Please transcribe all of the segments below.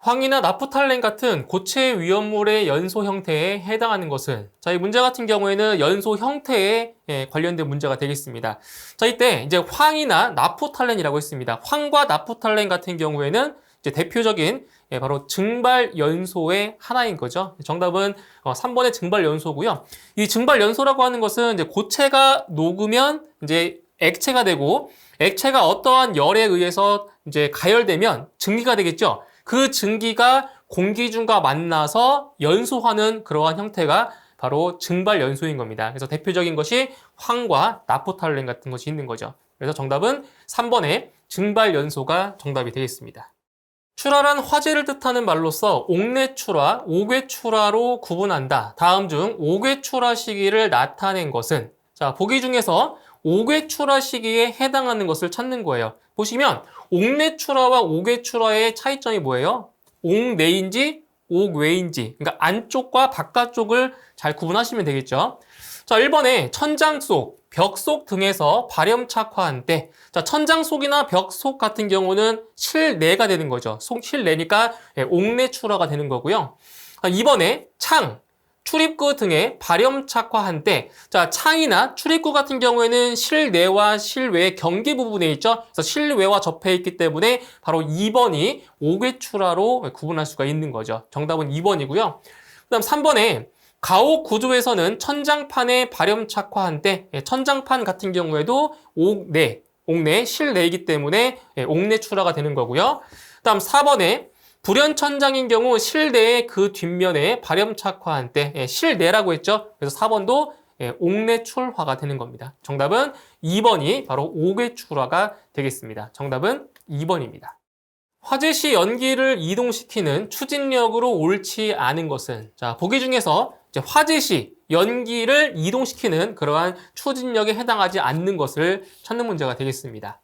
황이나 나프탈렌 같은 고체 위험물의 연소 형태에 해당하는 것은, 자, 이 문제 같은 경우에는 연소 형태에 관련된 문제가 되겠습니다. 자, 이때 이제 황이나 나프탈렌이라고 했습니다. 황과 나프탈렌 같은 경우에는 이제 대표적인 바로 증발 연소의 하나인 거죠. 정답은 3번의 증발 연소고요. 이 증발 연소라고 하는 것은 이제 고체가 녹으면 이제 액체가 되고, 액체가 어떠한 열에 의해서 이제 가열되면 증기가 되겠죠. 그 증기가 공기 중과 만나서 연소하는 그러한 형태가 바로 증발 연소인 겁니다. 그래서 대표적인 것이 황과 나프탈렌 같은 것이 있는 거죠. 그래서 정답은 3번의 증발 연소가 정답이 되겠습니다. 출하란 화재를 뜻하는 말로서 옥내출하, 옥외출하로 구분한다. 다음 중 옥외출하 시기를 나타낸 것은, 자, 보기 중에서 옥외출하 시기에 해당하는 것을 찾는 거예요. 보시면 옥내출하와 옥외출하의 차이점이 뭐예요? 옥내인지 옥외인지, 그러니까 안쪽과 바깥쪽을 잘 구분하시면 되겠죠. 자, 1번에 천장 속, 벽 속 등에서 발염 착화한 때, 자, 천장 속이나 벽 속 같은 경우는 실내가 되는 거죠. 실내니까 옥내출하가 되는 거고요. 2번에 창, 출입구 등에 발염 착화한 때, 자, 창이나 출입구 같은 경우에는 실내와 실외의 경계 부분에 있죠. 그래서 실외와 접해 있기 때문에 바로 2번이 옥외출하로 구분할 수가 있는 거죠. 정답은 2번이고요. 그다음 3번에 가옥 구조에서는 천장판에 발염 착화한 때, 천장판 같은 경우에도 옥내 실내이기 때문에 옥내출하가 되는 거고요. 그다음 4번에 불연천장인 경우 실내의 그 뒷면에 발염 착화한 때, 실내라고 했죠. 그래서 4번도 옥내출화가 되는 겁니다. 정답은 2번이 바로 옥외출화가 되겠습니다. 정답은 2번입니다. 화재 시 연기를 이동시키는 추진력으로 옳지 않은 것은, 자, 보기 중에서 이제 화재 시 연기를 이동시키는 그러한 추진력에 해당하지 않는 것을 찾는 문제가 되겠습니다.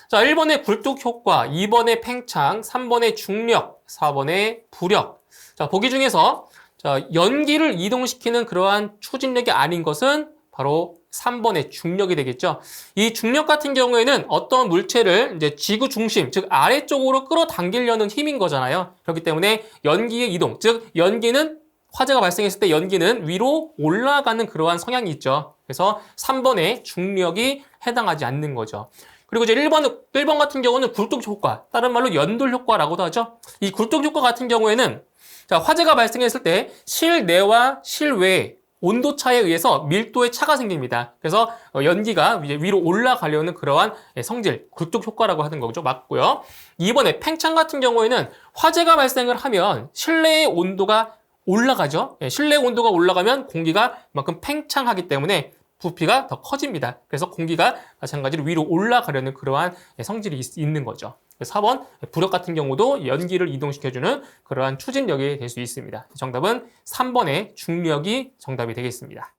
자, 1번의 굴뚝 효과, 2번의 팽창, 3번의 중력, 4번의 부력. 자, 보기 중에서 자, 연기를 이동시키는 그러한 추진력이 아닌 것은 바로 3번의 중력이 되겠죠. 이 중력 같은 경우에는 어떤 물체를 이제 지구 중심, 즉 아래쪽으로 끌어당기려는 힘인 거잖아요. 그렇기 때문에 연기의 이동, 즉 연기는 화재가 발생했을 때 연기는 위로 올라가는 그러한 성향이 있죠. 그래서 3번의 중력이 해당하지 않는 거죠. 그리고 이제 1번 같은 경우는 굴뚝 효과, 다른 말로 연돌 효과라고도 하죠. 이 굴뚝 효과 같은 경우에는, 자, 화재가 발생했을 때 실내와 실외 온도 차에 의해서 밀도의 차가 생깁니다. 그래서 연기가 위로 올라가려는 그러한 성질, 굴뚝 효과라고 하는 거죠. 맞고요. 2번에 팽창 같은 경우에는 화재가 발생을 하면 실내의 온도가 올라가죠. 실내 온도가 올라가면 공기가 그만큼 팽창하기 때문에 부피가 더 커집니다. 그래서 공기가 마찬가지로 위로 올라가려는 그러한 성질이 있는 거죠. 4번 부력 같은 경우도 연기를 이동시켜주는 그러한 추진력이 될 수 있습니다. 정답은 3번의 중력이 정답이 되겠습니다.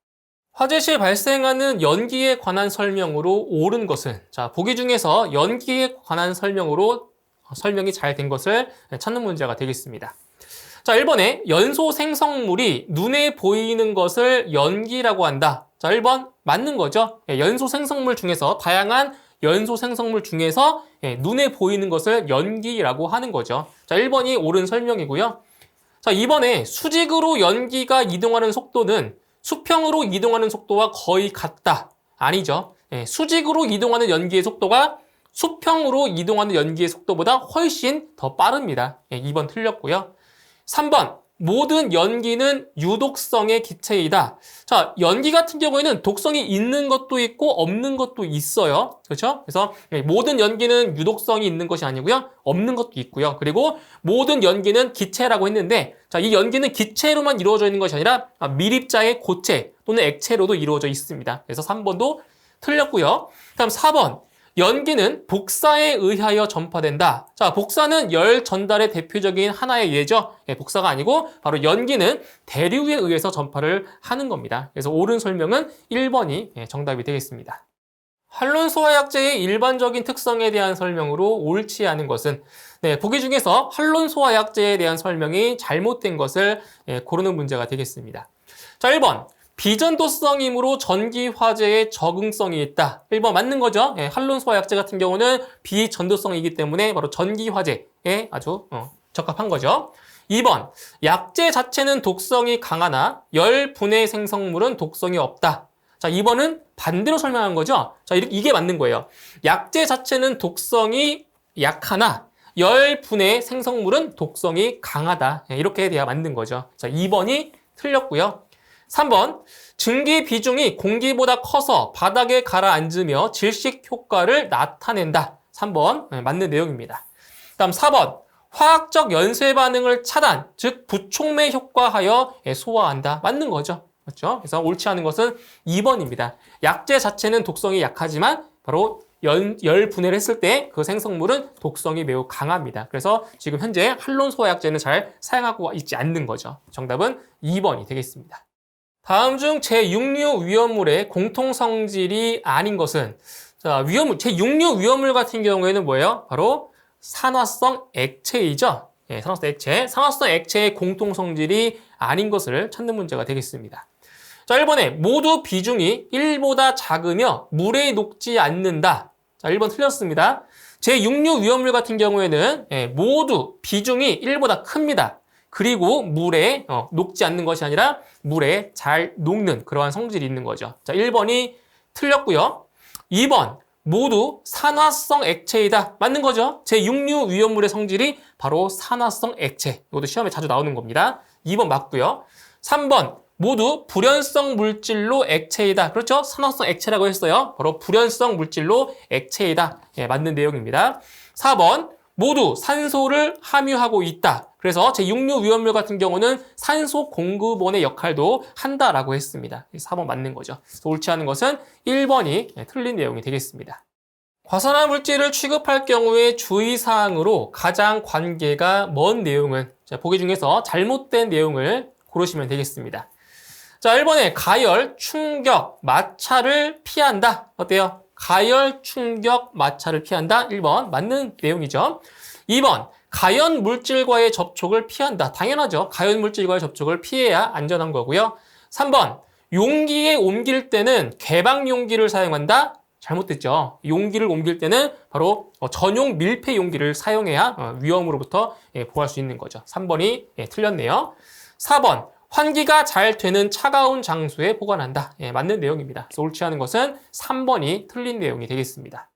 화재 시 발생하는 연기에 관한 설명으로 옳은 것은, 자, 보기 중에서 연기에 관한 설명으로 설명이 잘 된 것을 찾는 문제가 되겠습니다. 자, 1번에 연소 생성물이 눈에 보이는 것을 연기라고 한다. 자, 1번 맞는 거죠. 연소 생성물 중에서 다양한 연소 생성물 중에서 눈에 보이는 것을 연기라고 하는 거죠. 자, 1번이 옳은 설명이고요. 자, 2번에 수직으로 연기가 이동하는 속도는 수평으로 이동하는 속도와 거의 같다. 아니죠. 수직으로 이동하는 연기의 속도가 수평으로 이동하는 연기의 속도보다 훨씬 더 빠릅니다. 2번 틀렸고요. 3번, 모든 연기는 유독성의 기체이다. 자, 연기 같은 경우에는 독성이 있는 것도 있고 없는 것도 있어요. 그렇죠? 그래서 모든 연기는 유독성이 있는 것이 아니고요. 없는 것도 있고요. 그리고 모든 연기는 기체라고 했는데, 자, 이 연기는 기체로만 이루어져 있는 것이 아니라 밀입자의 고체 또는 액체로도 이루어져 있습니다. 그래서 3번도 틀렸고요. 다음 4번. 연기는 복사에 의하여 전파된다. 자, 복사는 열 전달의 대표적인 하나의 예죠. 복사가 아니고 바로 연기는 대류에 의해서 전파를 하는 겁니다. 그래서 옳은 설명은 1번이 정답이 되겠습니다. 한론소화약제의 일반적인 특성에 대한 설명으로 옳지 않은 것은, 보기 중에서 한론소화약제에 대한 설명이 잘못된 것을 고르는 문제가 되겠습니다. 자, 1번. 비전도성이므로 전기 화재에 적응성이 있다. 1번 맞는 거죠. 한론소화약제 같은 경우는 비전도성이기 때문에 바로 전기 화재에 아주 적합한 거죠. 2번, 약재 자체는 독성이 강하나 열 분해 생성물은 독성이 없다. 자, 2번은 반대로 설명한 거죠. 자, 이게 맞는 거예요. 약재 자체는 독성이 약하나 열 분해 생성물은 독성이 강하다. 이렇게 돼야 맞는 거죠. 자, 2번이 틀렸고요. 3번, 증기 비중이 공기보다 커서 바닥에 가라앉으며 질식 효과를 나타낸다. 3번 맞는 내용입니다. 다음 4번, 화학적 연쇄 반응을 차단, 즉 부촉매 효과하여 소화한다. 맞는 거죠. 그렇죠? 그래서 옳지 않은 것은 2번입니다. 약재 자체는 독성이 약하지만 바로 열 분해를 했을 때 그 생성물은 독성이 매우 강합니다. 그래서 지금 현재 할론 소화약제는 잘 사용하고 있지 않는 거죠. 정답은 2번이 되겠습니다. 다음 중 제6류 위험물의 공통 성질이 아닌 것은, 자, 제6류 위험물 같은 경우에는 뭐예요? 바로 산화성 액체이죠. 예, 산화성 액체. 산화성 액체의 공통 성질이 아닌 것을 찾는 문제가 되겠습니다. 자, 1번에 모두 비중이 1보다 작으며 물에 녹지 않는다. 자, 1번 틀렸습니다. 제6류 위험물 같은 경우에는 모두 비중이 1보다 큽니다. 그리고 물에 녹지 않는 것이 아니라 물에 잘 녹는 그러한 성질이 있는 거죠. 자, 1번이 틀렸고요. 2번, 모두 산화성 액체이다. 맞는 거죠. 제6류 위험물의 성질이 바로 산화성 액체. 이것도 시험에 자주 나오는 겁니다. 2번 맞고요. 3번, 모두 불연성 물질로 액체이다. 그렇죠? 산화성 액체라고 했어요. 바로 불연성 물질로 액체이다. 예, 맞는 내용입니다. 4번, 모두 산소를 함유하고 있다. 그래서 제6류 위험물 같은 경우는 산소 공급원의 역할도 한다라고 했습니다. 4번 맞는 거죠. 그래서 옳지 않은 것은 1번이 틀린 내용이 되겠습니다. 과산화 물질을 취급할 경우에 주의사항으로 가장 관계가 먼 내용은, 자, 보기 중에서 잘못된 내용을 고르시면 되겠습니다. 자, 1번에 가열, 충격, 마찰을 피한다. 어때요? 가열, 충격, 마찰을 피한다. 1번 맞는 내용이죠. 2번, 가연 물질과의 접촉을 피한다. 당연하죠. 가연 물질과의 접촉을 피해야 안전한 거고요. 3번, 용기에 옮길 때는 개방 용기를 사용한다. 잘못됐죠. 용기를 옮길 때는 바로 전용 밀폐 용기를 사용해야 위험으로부터 보호할 수 있는 거죠. 3번이 틀렸네요. 4번, 환기가 잘 되는 차가운 장소에 보관한다. 예, 맞는 내용입니다. 그래서 옳지 않은 것은 3번이 틀린 내용이 되겠습니다.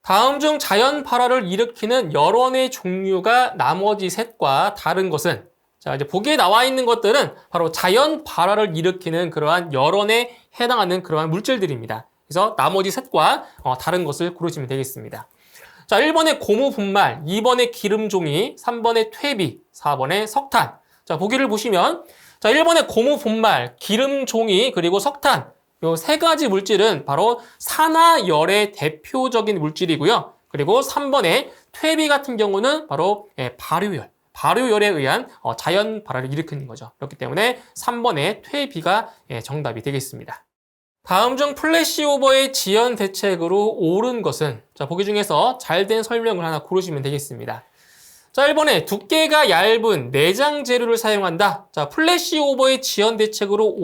다음 중 자연 발화를 일으키는 열원의 종류가 나머지 셋과 다른 것은, 자, 이제 보기에 나와 있는 것들은 바로 자연 발화를 일으키는 그러한 열원에 해당하는 그러한 물질들입니다. 그래서 나머지 셋과 다른 것을 고르시면 되겠습니다. 자, 1번에 고무 분말, 2번에 기름종이, 3번에 퇴비, 4번에 석탄. 자, 보기를 보시면, 자, 1번에 고무 분말, 기름 종이, 그리고 석탄. 이 세 가지 물질은 바로 산화열의 대표적인 물질이고요. 그리고 3번에 퇴비 같은 경우는 바로 발효열에 의한 자연 발화를 일으키는 거죠. 그렇기 때문에 3번에 퇴비가 정답이 되겠습니다. 다음 중 플래시오버의 지연 대책으로 옳은 것은, 자, 보기 중에서 잘된 설명을 하나 고르시면 되겠습니다. 자, 1번에 두께가 얇은 내장 재료를 사용한다. 자, 플래시오버의 지연 대책으로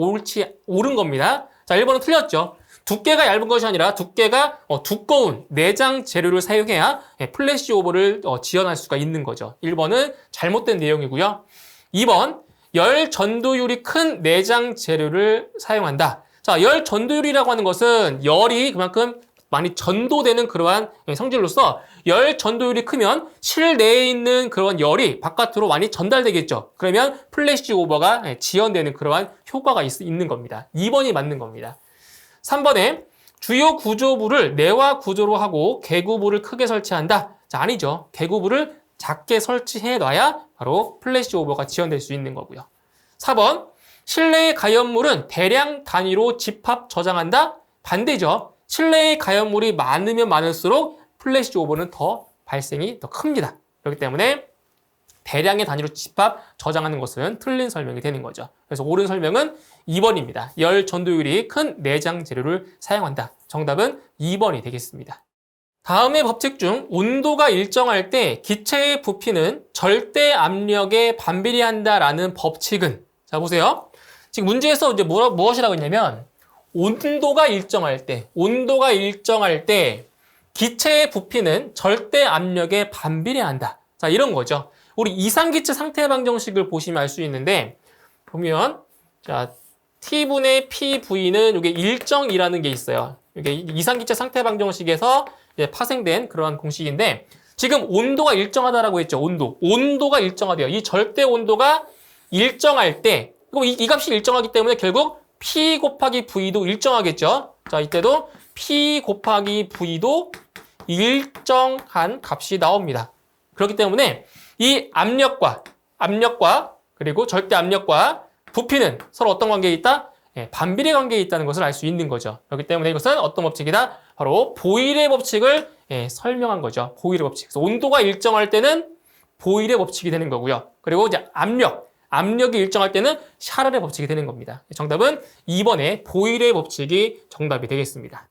옳은 겁니다. 자, 1번은 틀렸죠. 두께가 얇은 것이 아니라 두께가 두꺼운 내장 재료를 사용해야 플래시오버를 지연할 수가 있는 거죠. 1번은 잘못된 내용이고요. 2번, 열 전도율이 큰 내장 재료를 사용한다. 자, 열 전도율이라고 하는 것은 열이 그만큼 많이 전도되는 그러한 성질로서 열 전도율이 크면 실내에 있는 그런 열이 바깥으로 많이 전달되겠죠. 그러면 플래시 오버가 지연되는 그러한 효과가 있는 겁니다. 2번이 맞는 겁니다. 3번에 주요 구조부를 내화 구조로 하고 개구부를 크게 설치한다. 자, 아니죠. 개구부를 작게 설치해 놔야 바로 플래시 오버가 지연될 수 있는 거고요. 4번, 실내의 가연물은 대량 단위로 집합 저장한다. 반대죠. 실내의 가연물이 많으면 많을수록 플래시 오버는 발생이 더 큽니다. 그렇기 때문에 대량의 단위로 집합 저장하는 것은 틀린 설명이 되는 거죠. 그래서 옳은 설명은 2번입니다. 열 전도율이 큰 내장 재료를 사용한다. 정답은 2번이 되겠습니다. 다음의 법칙 중 온도가 일정할 때 기체의 부피는 절대 압력에 반비례한다라는 법칙은, 자, 보세요. 지금 문제에서 이제 무엇이라고 했냐면 온도가 일정할 때 기체의 부피는 절대 압력에 반비례한다. 자, 이런 거죠. 우리 이상기체 상태 방정식을 보시면 알 수 있는데, 보면, 자, T분의 PV는 이게 일정이라는 게 있어요. 이게 이상기체 상태 방정식에서 파생된 그러한 공식인데, 지금 온도가 일정하다라고 했죠. 온도가 일정하대요. 이 절대 온도가 일정할 때, 이 값이 일정하기 때문에 결국 P 곱하기 V도 일정하겠죠. 자, 이때도 P 곱하기 V도 일정한 값이 나옵니다. 그렇기 때문에 이 압력과 그리고 절대 압력과 부피는 서로 어떤 관계에 있다? 반비례 관계에 있다는 것을 알 수 있는 거죠. 그렇기 때문에 이것은 어떤 법칙이다? 바로 보일의 법칙을 설명한 거죠. 보일의 법칙. 그래서 온도가 일정할 때는 보일의 법칙이 되는 거고요. 그리고 이제 압력이 일정할 때는 샤를의 법칙이 되는 겁니다. 정답은 2번의 보일의 법칙이 정답이 되겠습니다.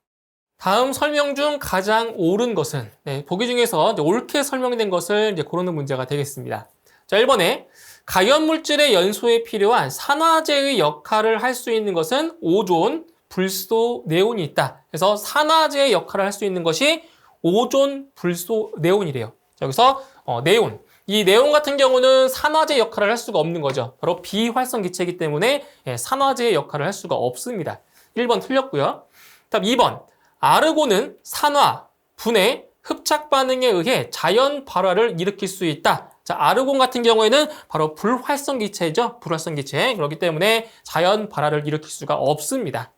다음 설명 중 가장 옳은 것은, 보기 중에서 옳게 설명된 것을 고르는 문제가 되겠습니다. 자, 1번에 가연물질의 연소에 필요한 산화제의 역할을 할 수 있는 것은 오존, 불소, 네온이 있다. 그래서 산화제의 역할을 할 수 있는 것이 오존, 불소, 네온이래요. 자, 여기서 네온. 이 네온 같은 경우는 산화제 역할을 할 수가 없는 거죠. 바로 비활성 기체이기 때문에 산화제의 역할을 할 수가 없습니다. 1번 틀렸고요. 다음 2번. 아르곤은 산화, 분해, 흡착 반응에 의해 자연 발화를 일으킬 수 있다. 자, 아르곤 같은 경우에는 바로 불활성 기체죠. 불활성 기체. 그렇기 때문에 자연 발화를 일으킬 수가 없습니다.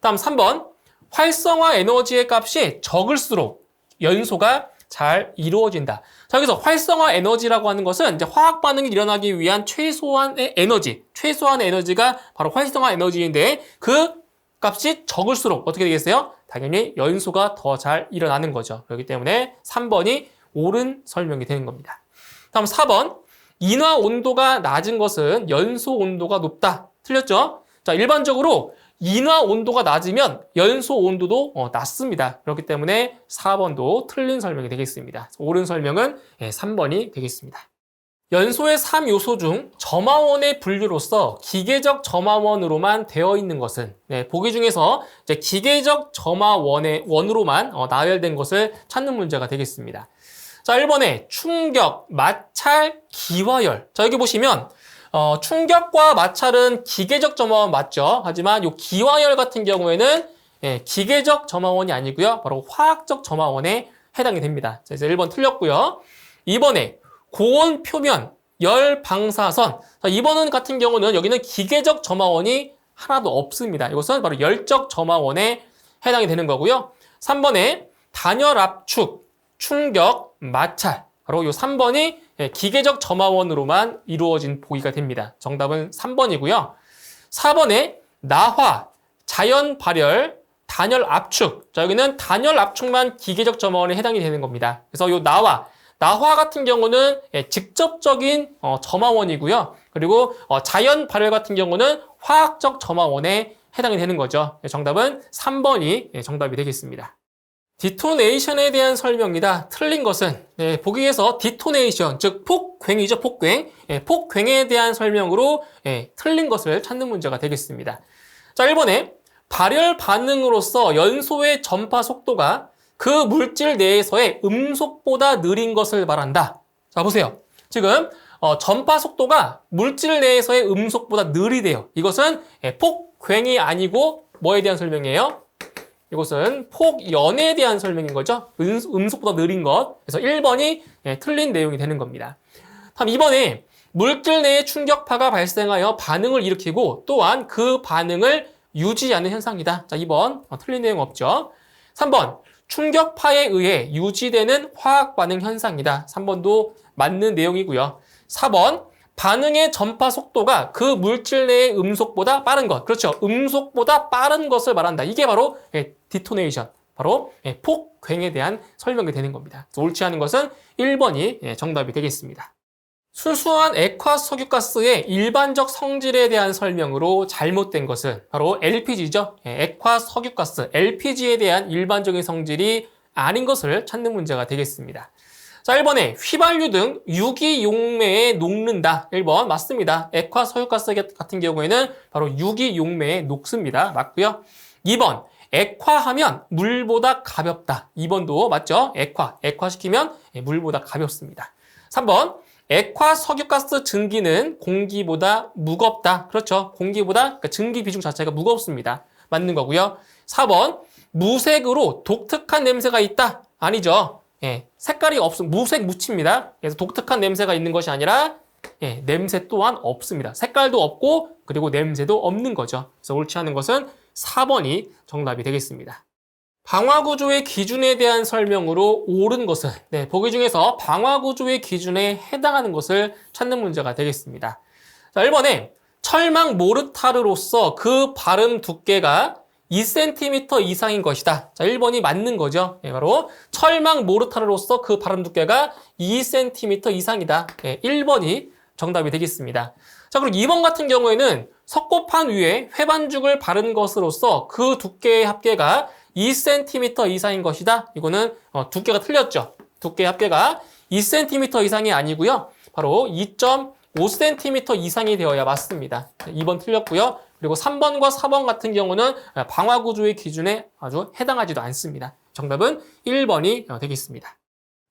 다음 3번. 활성화 에너지의 값이 적을수록 연소가 잘 이루어진다. 자, 여기서 활성화 에너지라고 하는 것은 이제 화학 반응이 일어나기 위한 최소한의 에너지가 바로 활성화 에너지인데 그 값이 적을수록 어떻게 되겠어요? 당연히 연소가 더 잘 일어나는 거죠. 그렇기 때문에 3번이 옳은 설명이 되는 겁니다. 다음 4번. 인화 온도가 낮은 것은 연소 온도가 높다. 틀렸죠? 자, 일반적으로 인화 온도가 낮으면 연소 온도도 낮습니다. 그렇기 때문에 4번도 틀린 설명이 되겠습니다. 옳은 설명은 3번이 되겠습니다. 연소의 3요소 중 점화원의 분류로서 기계적 점화원으로만 되어 있는 것은, 보기 중에서 이제 기계적 점화원으로만 나열된 것을 찾는 문제가 되겠습니다. 자, 1번에 충격, 마찰, 기화열. 자, 여기 보시면 충격과 마찰은 기계적 점화원 맞죠? 하지만 이 기화열 같은 경우에는 기계적 점화원이 아니고요. 바로 화학적 점화원에 해당이 됩니다. 자, 그래서 1번 틀렸고요. 2번에 고온 표면, 열 방사선. 자, 2번은 같은 경우는 여기는 기계적 점화원이 하나도 없습니다. 이것은 바로 열적 점화원에 해당이 되는 거고요. 3번에 단열 압축, 충격, 마찰. 바로 이 3번이 기계적 점화원으로만 이루어진 보기가 됩니다. 정답은 3번이고요. 4번에 나화, 자연 발열, 단열 압축. 자, 여기는 단열 압축만 기계적 점화원에 해당이 되는 겁니다. 그래서 이 나화 같은 경우는 직접적인 점화원이고요. 그리고 자연 발열 같은 경우는 화학적 점화원에 해당이 되는 거죠. 정답은 3번이 정답이 되겠습니다. 디토네이션에 대한 설명이다. 틀린 것은 보기에서 디토네이션, 즉 폭괭이죠. 폭괭. 폭괭에 대한 설명으로 틀린 것을 찾는 문제가 되겠습니다. 자, 1번에 발열 반응으로서 연소의 전파 속도가 그 물질 내에서의 음속보다 느린 것을 말한다. 자, 보세요. 지금 전파 속도가 물질 내에서의 음속보다 느리대요. 이것은 폭괭이 아니고 뭐에 대한 설명이에요? 이것은 폭연에 대한 설명인 거죠. 음속보다 느린 것. 그래서 1번이 틀린 내용이 되는 겁니다. 다음 2번에 물질 내에 충격파가 발생하여 반응을 일으키고 또한 그 반응을 유지하는 현상이다. 자, 2번 틀린 내용 없죠. 3번 충격파에 의해 유지되는 화학 반응 현상이다. 3번도 맞는 내용이고요. 4번 반응의 전파 속도가 그 물질 내의 음속보다 빠른 것. 그렇죠. 음속보다 빠른 것을 말한다. 이게 바로 디토네이션, 바로 폭괭에 대한 설명이 되는 겁니다. 옳지 않은 것은 1번이 정답이 되겠습니다. 순수한 액화석유가스의 일반적 성질에 대한 설명으로 잘못된 것은 바로 LPG죠. 액화석유가스, LPG에 대한 일반적인 성질이 아닌 것을 찾는 문제가 되겠습니다. 자, 1번에 휘발유 등 유기용매에 녹는다. 1번 맞습니다. 액화석유가스 같은 경우에는 바로 유기용매에 녹습니다. 맞고요. 2번 액화하면 물보다 가볍다. 2번도 맞죠? 액화시키면 물보다 가볍습니다. 3번 액화 석유가스 증기는 공기보다 무겁다. 그렇죠. 공기보다 그러니까 증기 비중 자체가 무겁습니다. 맞는 거고요. 4번 무색으로 독특한 냄새가 있다. 아니죠. 예, 색깔이 무색 무치입니다. 그래서 독특한 냄새가 있는 것이 아니라 예, 냄새 또한 없습니다. 색깔도 없고 그리고 냄새도 없는 거죠. 그래서 옳지 않은 것은 4번이 정답이 되겠습니다. 방화구조의 기준에 대한 설명으로 옳은 것은 네, 보기 중에서 방화구조의 기준에 해당하는 것을 찾는 문제가 되겠습니다. 자, 1번에 철망 모르타르로서 그 발음 두께가 2cm 이상인 것이다. 자, 1번이 맞는 거죠. 네, 바로 철망 모르타르로서 그 발음 두께가 2cm 이상이다. 네, 1번이 정답이 되겠습니다. 자, 그리고 2번 같은 경우에는 석고판 위에 회반죽을 바른 것으로서 그 두께의 합계가 2cm 이상인 것이다. 이거는 두께가 틀렸죠. 두께의 합계가 2cm 이상이 아니고요. 바로 2.5cm 이상이 되어야 맞습니다. 2번 틀렸고요. 그리고 3번과 4번 같은 경우는 방화구조의 기준에 아주 해당하지도 않습니다. 정답은 1번이 되겠습니다.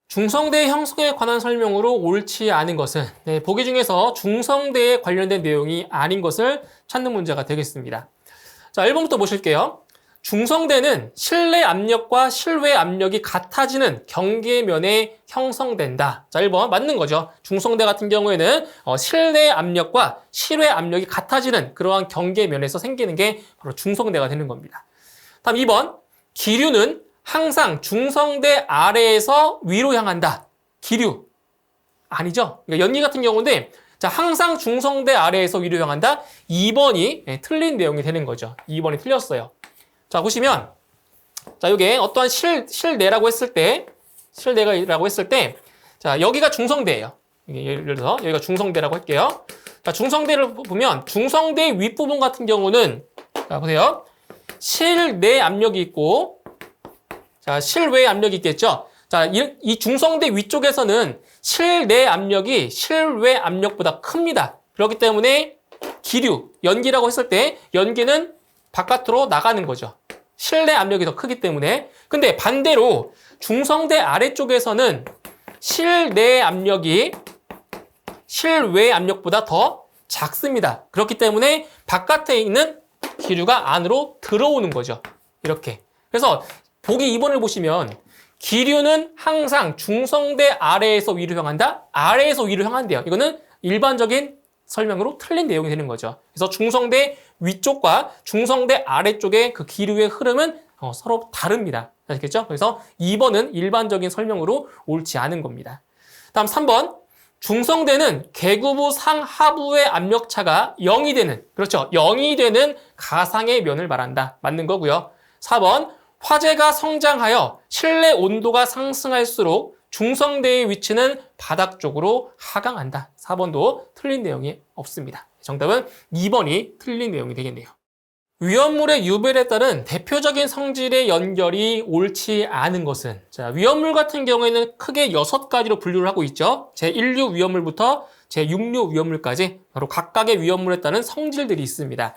중성대 형성에 관한 설명으로 옳지 않은 것은 네, 보기 중에서 중성대에 관련된 내용이 아닌 것을 찾는 문제가 되겠습니다. 자, 1번부터 보실게요. 중성대는 실내 압력과 실외 압력이 같아지는 경계면에 형성된다. 자, 1번 맞는 거죠. 중성대 같은 경우에는 실내 압력과 실외 압력이 같아지는 그러한 경계면에서 생기는 게 바로 중성대가 되는 겁니다. 다음 2번 기류는 항상 중성대 아래에서 위로 향한다. 기류 아니죠. 그러니까 연기 같은 경우인데 자, 항상 중성대 아래에서 위로 향한다. 2번이 틀린 내용이 되는 거죠. 2번이 틀렸어요. 자, 보시면, 자, 요게 어떠한 실내라고 했을 때, 자, 여기가 중성대예요. 예를 들어서 여기가 중성대라고 할게요. 자, 중성대를 보면, 중성대 윗부분 같은 경우는, 자, 보세요. 실내 압력이 있고, 자, 실외 압력이 있겠죠. 자, 이 중성대 위쪽에서는 실내 압력이 실외 압력보다 큽니다. 그렇기 때문에 기류, 연기라고 했을 때, 연기는 바깥으로 나가는 거죠. 실내 압력이 더 크기 때문에. 근데 반대로 중성대 아래쪽에서는 실내 압력이 실외 압력보다 더 작습니다. 그렇기 때문에 바깥에 있는 기류가 안으로 들어오는 거죠. 이렇게. 그래서 보기 2번을 보시면 기류는 항상 중성대 아래에서 위로 향한다? 아래에서 위로 향한대요. 이거는 일반적인 설명으로 틀린 내용이 되는 거죠. 그래서 중성대 위쪽과 중성대 아래쪽의 그 기류의 흐름은 서로 다릅니다. 아시겠죠? 그래서 2번은 일반적인 설명으로 옳지 않은 겁니다. 다음 3번. 중성대는 계구부 상하부의 압력차가 0이 되는, 그렇죠. 0이 되는 가상의 면을 말한다. 맞는 거고요. 4번. 화재가 성장하여 실내 온도가 상승할수록 중성대의 위치는 바닥 쪽으로 하강한다. 4번도 틀린 내용이 없습니다. 정답은 2번이 틀린 내용이 되겠네요. 위험물의 유별에 따른 대표적인 성질의 연결이 옳지 않은 것은 자, 위험물 같은 경우에는 크게 6가지로 분류를 하고 있죠. 제1류 위험물부터 제6류 위험물까지 바로 각각의 위험물에 따른 성질들이 있습니다.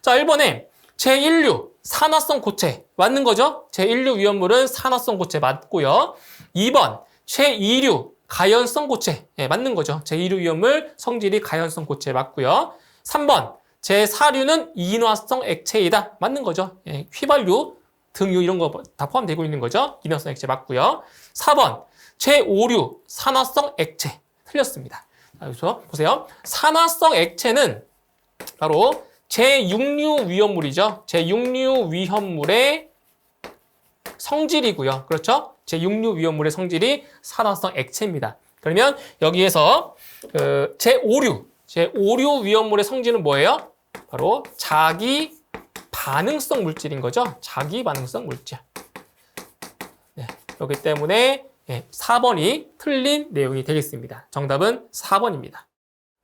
자, 1번에 제1류 산화성 고체 맞는 거죠? 제1류 위험물은 산화성 고체 맞고요. 2번 제2류 가연성 고체 맞는 거죠. 제2류 위험물 성질이 가연성 고체 맞고요. 3번 제4류는 인화성 액체이다. 맞는 거죠. 휘발유, 등유 이런 거 다 포함되고 있는 거죠. 인화성 액체 맞고요. 4번 제5류 산화성 액체 틀렸습니다. 그래서 보세요. 산화성 액체는 바로 제6류 위험물이죠. 제6류 위험물의 성질이고요. 그렇죠? 제6류 위험물의 성질이 산화성 액체입니다. 그러면 여기에서 제5류 위험물의 성질은 뭐예요? 바로 자기 반응성 물질인 거죠. 자기 반응성 물질. 네, 그렇기 때문에 4번이 틀린 내용이 되겠습니다. 정답은 4번입니다.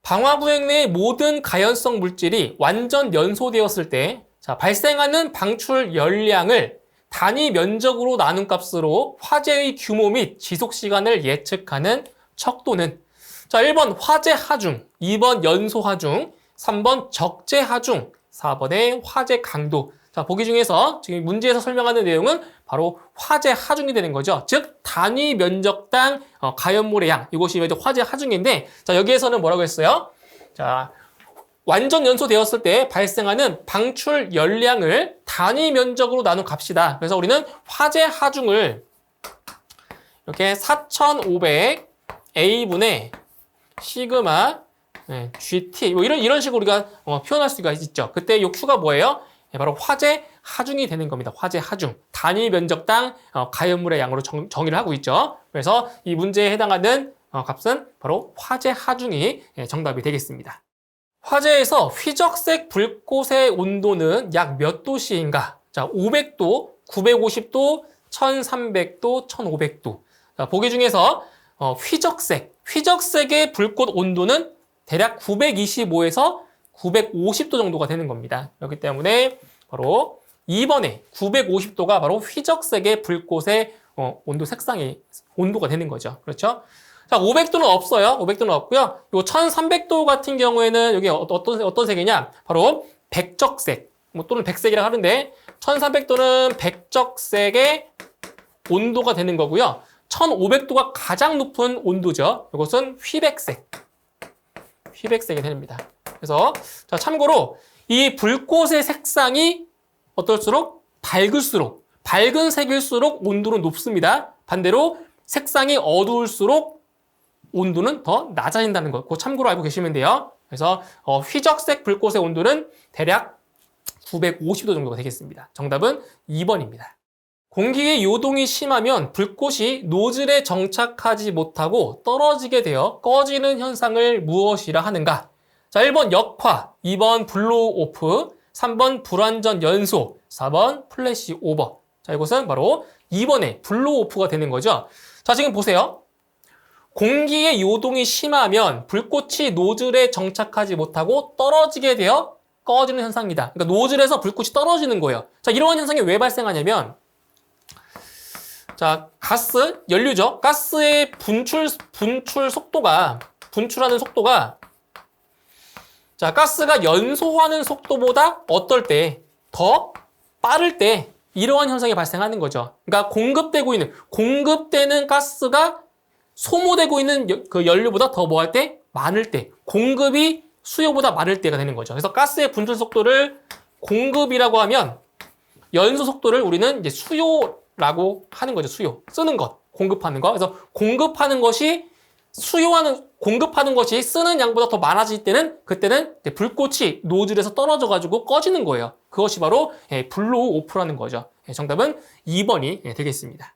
방화부액 내 모든 가연성 물질이 완전 연소되었을 때 발생하는 방출 열량을 단위 면적으로 나눈 값으로 화재의 규모 및 지속 시간을 예측하는 척도는 1번 화재 하중, 2번 연소 하중, 3번 적재 하중, 4번의 화재 강도. 자, 보기 중에서 지금 문제에서 설명하는 내용은 바로 화재 하중이 되는 거죠. 즉, 단위 면적당 가연물의 양. 이것이 이제 화재 하중인데, 자, 여기에서는 뭐라고 했어요? 자, 완전 연소되었을 때 발생하는 방출 열량을 단위 면적으로 나눈 값이다. 그래서 우리는 화재 하중을 이렇게 4500A분의 시그마 GT 뭐 이런 식으로 우리가 표현할 수가 있죠. 그때 이 Q가 뭐예요? 바로 화재 하중이 되는 겁니다. 화재 하중. 단위 면적당 가연물의 양으로 정의를 하고 있죠. 그래서 이 문제에 해당하는 값은 바로 화재 하중이 정답이 되겠습니다. 화재에서 휘적색 불꽃의 온도는 약 몇 도씨인가? 자, 500도, 950도, 1300도, 1500도. 자, 보기 중에서 휘적색의 불꽃 온도는 대략 925에서 950도 정도가 되는 겁니다. 그렇기 때문에 바로 2번에 950도가 바로 휘적색의 불꽃의 온도 색상이 온도가 되는 거죠. 그렇죠? 자, 500도는 없어요. 500도는 없고요. 요 1300도 같은 경우에는 여기 어떤 색이냐? 바로 백적색, 뭐 또는 백색이라고 하는데 1300도는 백적색의 온도가 되는 거고요. 1500도가 가장 높은 온도죠. 이것은 휘백색이 됩니다. 그래서 자, 참고로 이 불꽃의 색상이 어떨수록 밝은 색일수록 온도는 높습니다. 반대로 색상이 어두울수록 온도는 더 낮아진다는 거, 그거 참고로 알고 계시면 돼요. 그래서 휘적색 불꽃의 온도는 대략 950도 정도가 되겠습니다. 정답은 2번입니다. 공기의 요동이 심하면 불꽃이 노즐에 정착하지 못하고 떨어지게 되어 꺼지는 현상을 무엇이라 하는가? 자, 1번 역화, 2번 블로우 오프, 3번 불완전 연소, 4번 플래시 오버. 자, 이것은 바로 2번의 블로우 오프가 되는 거죠. 자, 지금 보세요. 공기의 요동이 심하면 불꽃이 노즐에 정착하지 못하고 떨어지게 되어 꺼지는 현상이다. 그러니까 노즐에서 불꽃이 떨어지는 거예요. 자, 이러한 현상이 왜 발생하냐면, 자, 연료죠. 가스의 분출하는 속도가, 자, 가스가 연소하는 속도보다 어떨 때, 더 빠를 때, 이러한 현상이 발생하는 거죠. 그러니까 공급되는 가스가 소모되고 있는 그 연료보다 더 뭐 할 때? 많을 때. 공급이 수요보다 많을 때가 되는 거죠. 그래서 가스의 분출 속도를 공급이라고 하면 연소 속도를 우리는 이제 수요라고 하는 거죠. 수요. 쓰는 것. 공급하는 거. 그래서 공급하는 것이 쓰는 양보다 더 많아질 때는 그때는 불꽃이 노즐에서 떨어져가지고 꺼지는 거예요. 그것이 바로 블로우 오프라는 거죠. 정답은 2번이 되겠습니다.